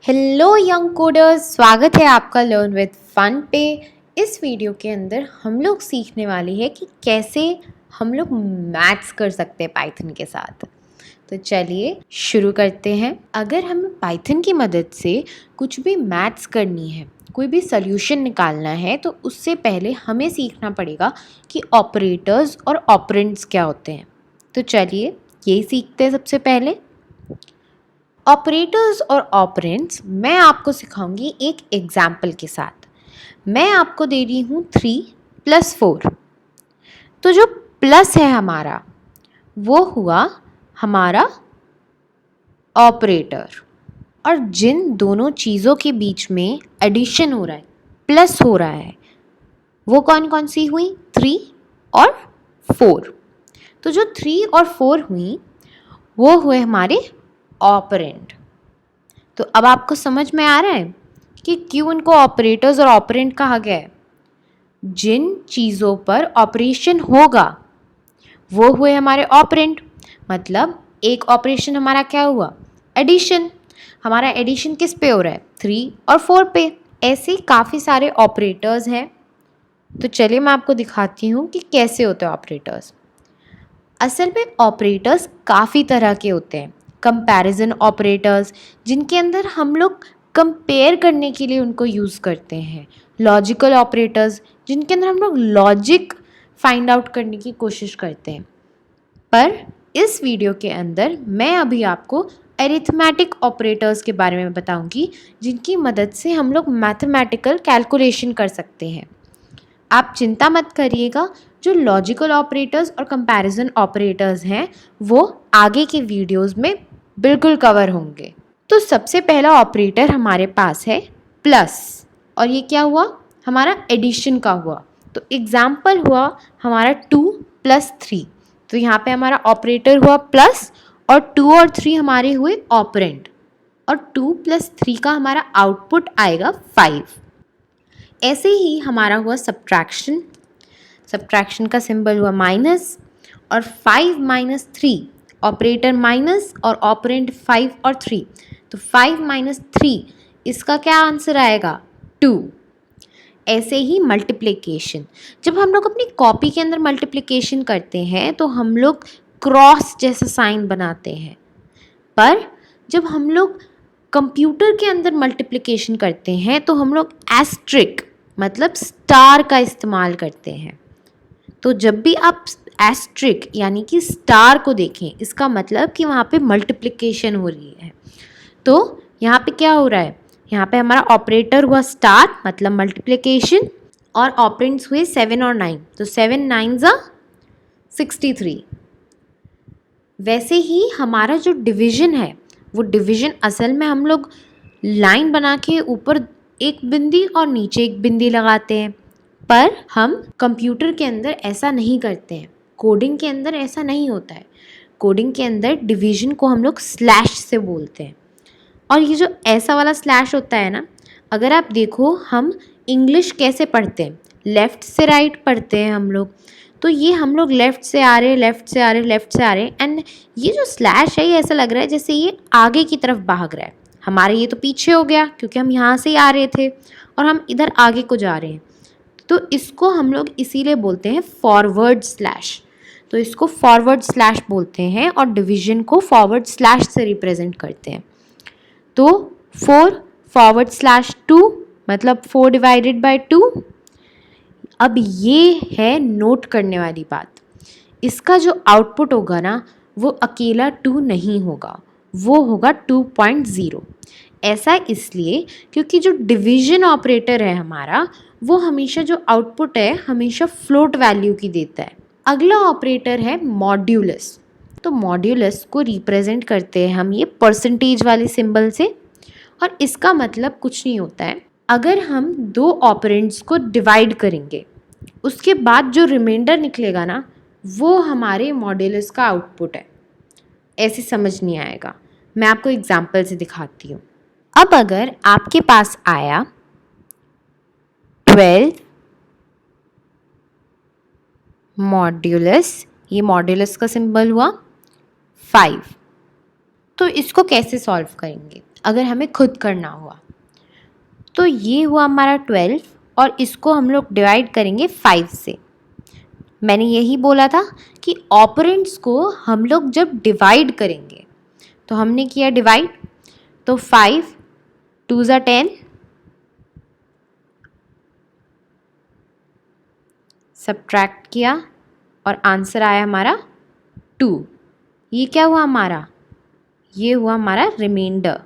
Hello young coders, स्वागत है आपका लर्न विद फन पे। इस वीडियो के अंदर हम लोग सीखने वाले हैं कि कैसे हम लोग मैथ्स कर सकते हैं पाइथन के साथ। तो चलिए शुरू करते हैं। अगर हमें पाइथन की मदद से कुछ भी मैथ्स करनी है, कोई भी सॉल्यूशन निकालना है, तो उससे पहले हमें सीखना पड़ेगा कि ऑपरेटर्स और ऑपरेंड्स क्या होते हैं। तो चलिए यही सीखते हैं सबसे पहले। ऑपरेटर्स और ऑपरेंड्स मैं आपको सिखाऊंगी एक एग्जाम्पल के साथ। मैं आपको दे रही हूँ 3 + 4। तो जो प्लस है हमारा वो हुआ हमारा ऑपरेटर, और जिन दोनों चीज़ों के बीच में एडिशन हो रहा है, प्लस हो रहा है, वो कौन कौन सी हुई? 3 और 4। तो जो 3 और 4 हुई वो हुए हमारे ऑपरेंड। तो अब आपको समझ में आ रहा है कि क्यों इनको ऑपरेटर्स और ऑपरेंड कहा गया है। जिन चीज़ों पर ऑपरेशन होगा वो हुए हमारे ऑपरेंड। मतलब एक ऑपरेशन हमारा क्या हुआ? एडिशन। हमारा एडिशन किस पे हो रहा है? 3 और 4 पे। ऐसे काफ़ी सारे ऑपरेटर्स हैं। तो चलिए मैं आपको दिखाती हूँ कि कैसे होते हैं ऑपरेटर्स। असल में ऑपरेटर्स काफ़ी तरह के होते हैं। कंपैरिजन ऑपरेटर्स, जिनके अंदर हम लोग कंपेयर करने के लिए उनको यूज़ करते हैं। लॉजिकल ऑपरेटर्स, जिनके अंदर हम लोग लॉजिक फाइंड आउट करने की कोशिश करते हैं। पर इस वीडियो के अंदर मैं अभी आपको अरिथमेटिक ऑपरेटर्स के बारे में बताऊंगी, जिनकी मदद से हम लोग मैथमेटिकल कैलकुलेशन कर सकते हैं। आप चिंता मत करिएगा, जो लॉजिकल ऑपरेटर्स और कंपैरिजन ऑपरेटर्स हैं वो आगे के वीडियोस में बिल्कुल कवर होंगे। तो सबसे पहला ऑपरेटर हमारे पास है प्लस, और ये क्या हुआ? हमारा एडिशन का हुआ। तो एग्जाम्पल हुआ हमारा 2 + 3। तो यहाँ पे हमारा ऑपरेटर हुआ प्लस, और 2 और 3 हमारे हुए ऑपरेंड, और 2 + 3 का हमारा आउटपुट आएगा 5। ऐसे ही हमारा हुआ सब्ट्रैक्शन। सब्ट्रैक्शन का सिंबल हुआ माइनस, और 5 - 3 ऑपरेटर माइनस और ऑपरेंड 5 और 3। तो 5 - 3 इसका क्या आंसर आएगा? 2। ऐसे ही मल्टीप्लिकेशन। जब हम लोग अपनी कॉपी के अंदर मल्टीप्लिकेशन करते हैं तो हम लोग क्रॉस जैसा साइन बनाते हैं, पर जब हम लोग कंप्यूटर के अंदर मल्टीप्लिकेशन करते हैं तो हम लोग एस्ट्रिक मतलब स्टार का इस्तेमाल करते हैं। तो जब भी आप एस्ट्रिक यानी कि स्टार को देखें, इसका मतलब कि वहाँ पे मल्टीप्लिकेशन हो रही है। तो यहाँ पे क्या हो रहा है? यहाँ पे हमारा ऑपरेटर हुआ स्टार मतलब मल्टीप्लिकेशन, और ऑपरेंड्स हुए 7 और 9। तो 7 × 9 = 63। वैसे ही हमारा जो डिवीजन है, वो डिवीजन असल में हम लोग लाइन बना के ऊपर एक बिंदी और नीचे एक बिंदी लगाते हैं, पर हम कंप्यूटर के अंदर ऐसा नहीं करते हैं। कोडिंग के अंदर ऐसा नहीं होता है। कोडिंग के अंदर डिवीजन को हम लोग स्लैश से बोलते हैं। और ये जो ऐसा वाला स्लैश होता है ना, अगर आप देखो हम इंग्लिश कैसे पढ़ते हैं, लेफ़्ट से राइट पढ़ते हैं हम लोग। तो ये हम लोग लेफ़्ट से आ रहे, लेफ़्ट से आ रहे, लेफ़्ट से आ रहे, एंड ये जो स्लैश है ये ऐसा लग रहा है जैसे ये आगे की तरफ भाग रहा है। हमारे ये तो पीछे हो गया क्योंकि हम यहाँ से ही आ रहे थे और हम इधर आगे को जा रहे हैं। तो इसको हम लोग इसीलिए बोलते हैं फॉरवर्ड स्लैश। तो इसको फॉरवर्ड स्लैश बोलते हैं और डिवीजन को फॉरवर्ड स्लैश से रिप्रेजेंट करते हैं। तो 4/2 मतलब 4/2। अब ये है नोट करने वाली बात। इसका जो आउटपुट होगा ना, वो अकेला 2 नहीं होगा, वो होगा 2.0। ऐसा इसलिए क्योंकि जो डिवीजन ऑपरेटर है हमारा, वो हमेशा जो आउटपुट है हमेशा फ्लोट वैल्यू की देता है। अगला ऑपरेटर है मॉड्यूलस। तो मॉड्यूलस को रिप्रेजेंट करते हैं हम ये परसेंटेज वाले सिंबल से, और इसका मतलब कुछ नहीं होता है। अगर हम 2 ऑपरेंड्स को डिवाइड करेंगे, उसके बाद जो रिमाइंडर निकलेगा ना, वो हमारे मॉड्यूलस का आउटपुट है। ऐसे समझ नहीं आएगा, मैं आपको एग्जाम्पल से दिखाती हूँ। अब अगर आपके पास आया 12 मॉड्यूलस, ये मॉड्यूलस का सिंबल हुआ 5, तो इसको कैसे सॉल्व करेंगे? अगर हमें खुद करना हुआ। तो ये हुआ हमारा 12 और इसको हम लोग डिवाइड करेंगे 5 से। मैंने यही बोला था कि ऑपरेंड्स को हम लोग जब डिवाइड करेंगे, तो हमने किया डिवाइड, तो 5 2 ज़ा 10, सब्ट्रैक्ट किया और आंसर आया हमारा 2। ये क्या हुआ हमारा? ये हुआ हमारा रिमाइंडर।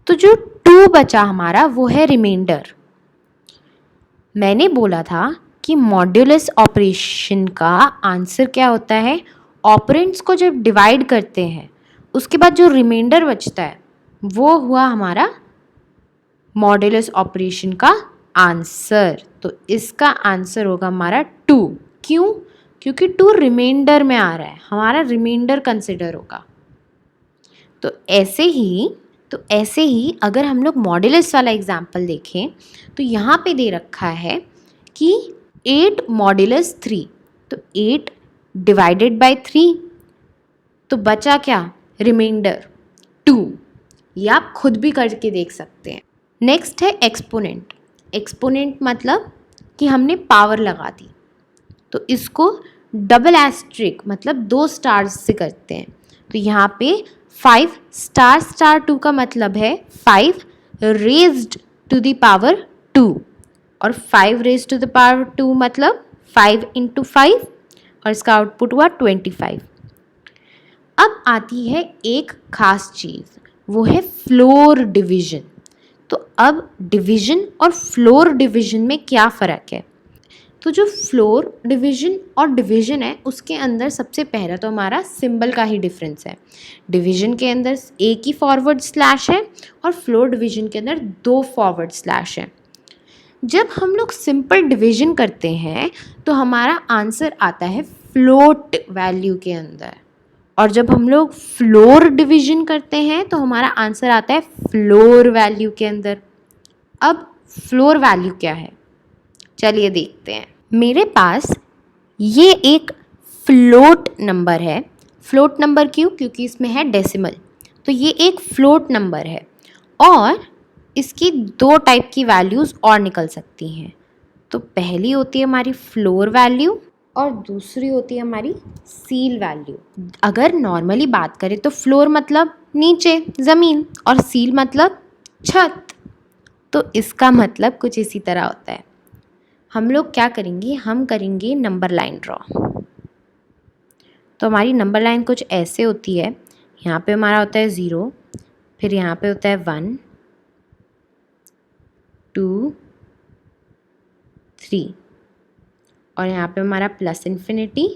तो जो 2 बचा हमारा वो है रिमाइंडर। मैंने बोला था कि मॉड्यूलस ऑपरेशन का आंसर क्या होता है? ऑपरेंड्स को जब डिवाइड करते हैं उसके बाद जो रिमाइंडर बचता है वो हुआ हमारा मॉड्यूलस ऑपरेशन का आंसर। तो इसका आंसर होगा हमारा 2। क्यों? क्योंकि 2 रिमाइंडर में आ रहा है, हमारा रिमाइंडर कंसिडर होगा। तो ऐसे ही अगर हम लोग मॉड्यूलस वाला एग्जाम्पल देखें तो यहाँ पे दे रखा है कि 8 मॉड्यूलस 3, तो 8 डिवाइडेड बाय 3, तो बचा क्या? रिमाइंडर 2। ये आप खुद भी करके देख सकते हैं। नेक्स्ट है एक्सपोनेंट। एक्सपोनेंट मतलब कि हमने पावर लगा दी, तो इसको डबल एस्ट्रिक मतलब 2 स्टार्स से करते हैं। तो यहाँ पे 5 स्टार स्टार 2 का मतलब है 5 रेज्ड टू द पावर 2, और 5 रेज्ड टू द पावर 2 मतलब 5 इंटू 5, और इसका आउटपुट हुआ 25। अब आती है एक खास चीज़, वो है फ्लोर डिवीजन। तो अब डिवीजन और फ्लोर डिवीजन में क्या फ़र्क है? तो जो फ्लोर डिवीजन और डिवीजन है उसके अंदर सबसे पहला तो हमारा सिंबल का ही डिफरेंस है। डिवीजन के अंदर एक ही फॉरवर्ड स्लैश है और फ्लोर डिवीजन के अंदर 2 फॉरवर्ड स्लैश है। जब हम लोग सिंपल डिवीजन करते हैं तो हमारा आंसर आता है फ्लोट वैल्यू के अंदर, और जब हम लोग फ्लोर डिवीजन करते हैं तो हमारा आंसर आता है फ्लोर वैल्यू के अंदर। अब फ्लोर वैल्यू क्या है, चलिए देखते हैं। मेरे पास ये एक फ्लोट नंबर है। फ्लोट नंबर क्यों? क्योंकि इसमें है डेसिमल, तो ये एक फ्लोट नंबर है और इसकी 2 टाइप की वैल्यूज़ और निकल सकती हैं। तो पहली होती है हमारी फ्लोर वैल्यू और दूसरी होती है हमारी सील वैल्यू। अगर नॉर्मली बात करें तो फ्लोर मतलब नीचे ज़मीन और सील मतलब छत। तो इसका मतलब कुछ इसी तरह होता है। हम लोग क्या करेंगे, हम करेंगे नंबर लाइन ड्रॉ। तो हमारी नंबर लाइन कुछ ऐसे होती है। यहाँ पे हमारा होता है 0, फिर यहाँ पे होता है 1 2 3, और यहाँ पे हमारा प्लस इन्फिनिटी,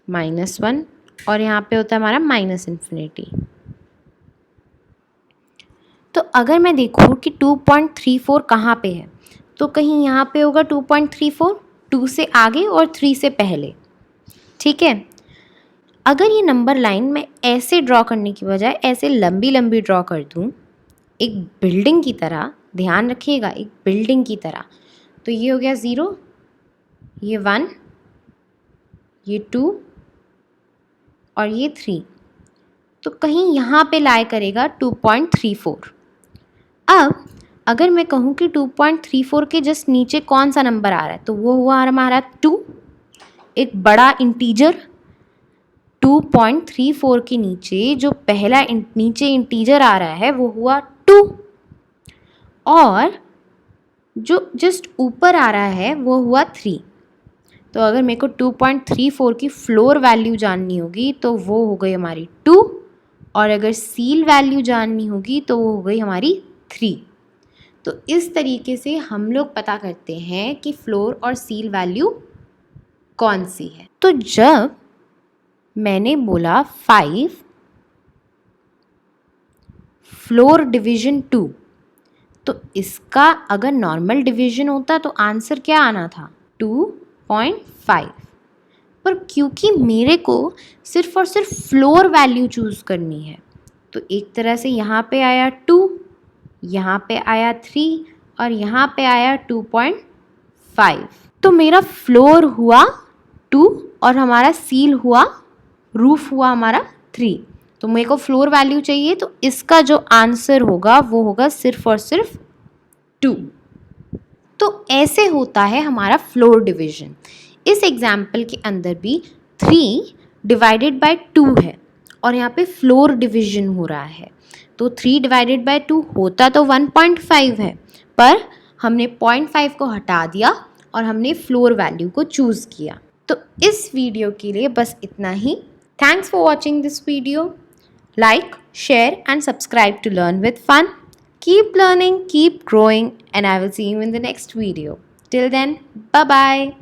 -1, और यहाँ पे होता है हमारा माइनस इन्फिनिटी। तो अगर मैं देखूँ कि 2.34 कहाँ पे है, तो कहीं यहाँ पे होगा 2.34, 2 से आगे और 3 से पहले। ठीक है, अगर ये नंबर लाइन मैं ऐसे ड्रॉ करने की बजाय ऐसे लंबी लंबी ड्रॉ कर दूँ एक बिल्डिंग की तरह, ध्यान रखिएगा एक बिल्डिंग की तरह, तो ये हो गया 0, ये 1, ये 2 और ये 3, तो कहीं यहाँ पे लाई करेगा 2.34। अब अगर मैं कहूँ कि 2.34 के जस्ट नीचे कौन सा नंबर आ रहा है, तो वो हुआ हमारा 2, एक बड़ा इंटीजर। 2.34 के नीचे जो पहला नीचे इंटीजर आ रहा है वो हुआ 2, और जो जस्ट ऊपर आ रहा है वो हुआ 3। तो अगर मेरे को 2.34 की फ्लोर वैल्यू जाननी होगी तो वो हो गई हमारी 2, और अगर सील वैल्यू जाननी होगी तो वो हो गई हमारी 3। तो इस तरीके से हम लोग पता करते हैं कि फ्लोर और सील वैल्यू कौन सी है। तो जब मैंने बोला 5 फ्लोर डिवीजन 2, तो इसका अगर नॉर्मल डिवीजन होता तो आंसर क्या आना था? 2.5। पर क्योंकि मेरे को सिर्फ और सिर्फ फ्लोर वैल्यू चूज़ करनी है, तो एक तरह से यहाँ पे आया 2, यहाँ पे आया 3 और यहाँ पे आया 2.5। तो मेरा फ्लोर हुआ 2 और हमारा सील हुआ, रूफ हुआ हमारा 3। तो मेरे को फ्लोर वैल्यू चाहिए, तो इसका जो आंसर होगा वो होगा सिर्फ और सिर्फ 2। तो ऐसे होता है हमारा फ्लोर डिवीजन। इस एग्जाम्पल के अंदर भी 3 डिवाइडेड बाय 2 है और यहाँ पे फ्लोर डिवीजन हो रहा है। तो 3 डिवाइडेड बाय 2 होता तो 1.5 है, पर हमने 0.5 को हटा दिया और हमने फ्लोर वैल्यू को चूज़ किया। तो इस वीडियो के लिए बस इतना ही। Thanks for watching this video. Like, share and subscribe to learn with fun. Keep learning, keep growing, and I will see you in the next video. Till then, bye-bye.